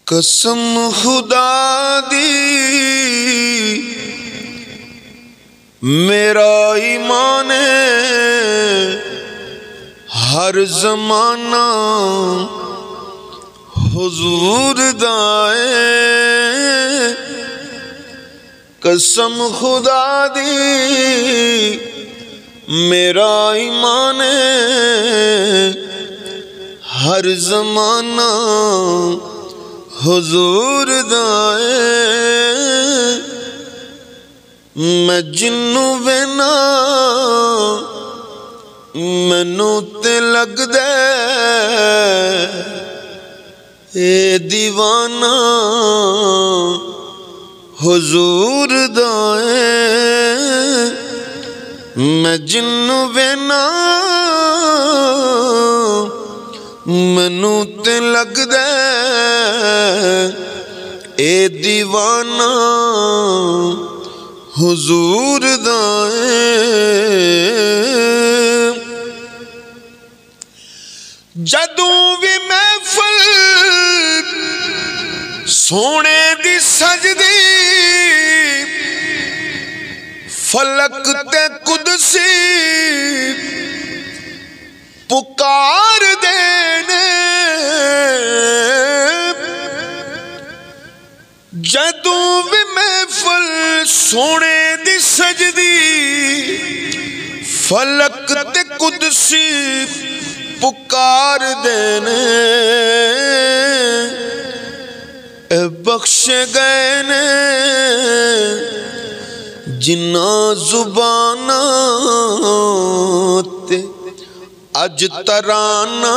قسم خدا دی میرا ایمان ہر زمانہ حضور دا ہے۔ قسم خدا دی میرا ایمان ہر زمانہ حضور دا ہے۔ میں جنوں وینا مینوں تے لگدا اے دیوانہ حضور دا ہے۔ میں جنوں وینا مینوں تے لگدا اے دیوانہ حضور دا ہے۔ جدوں بھی محفل سونے دی سجدی فلک تے قدسی پکار دینے، جدوں بھی محفل سونے دی سجدی فلک تے قدسی پکار دینے، اے بخش گئے نے جنہاں زباناں تے اج ترانہ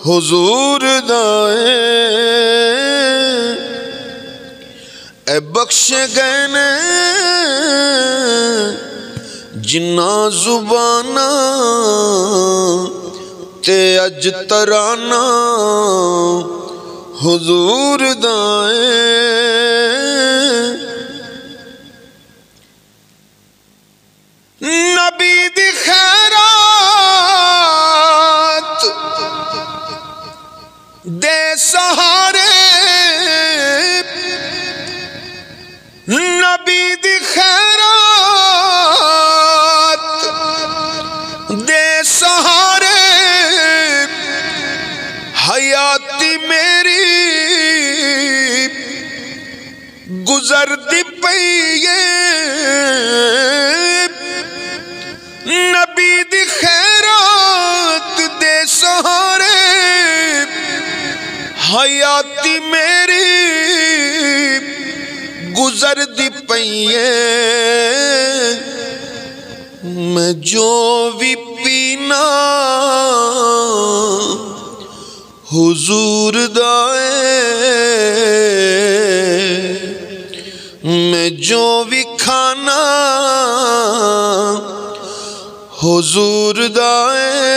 حضور دا ہے۔ اے بخش گئے نے جنہاں زباناں تے اج ترانہ حضور دا ہے۔ نبی دی خیرات دے سہارے، نبی دی خیرات دے سہارے حیاتی میری گزرتی پئی ہے۔ نبی دی خیرات دے سہارے حیاتی میری گزر دی پئی ہے۔ میں جو بھی پینا حضور دا ہے، میں جو بھی کھانا حضور دا ہے،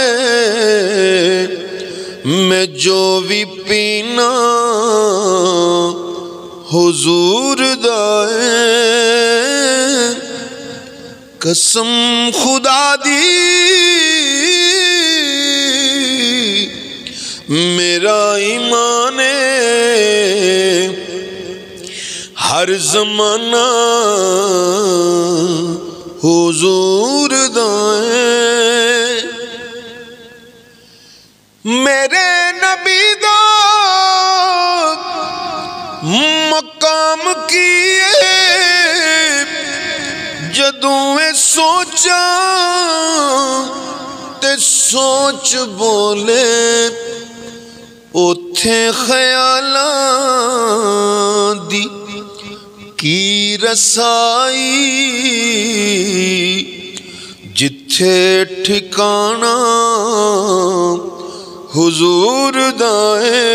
میں جو بھی پینا حضور دا ہے۔ قسم خدا دی میرا ایمان ہر زمانہ حضور دا ہے۔ میرے نبی دا مقام کیے جدوں اے سوچا تے سوچ بولے، اوتھے خیالاں دی کی رسائی جتھے ٹھکانہ حضور دا ہے۔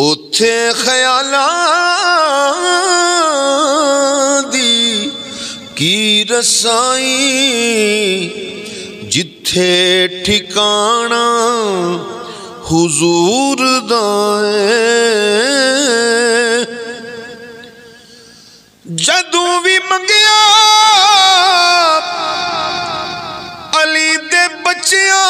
اوتھے خیالاں دی کی رسائی جتھے ٹھکانہ حضور دا ہے۔ جدوں بھی منگیا علی دے بچیاں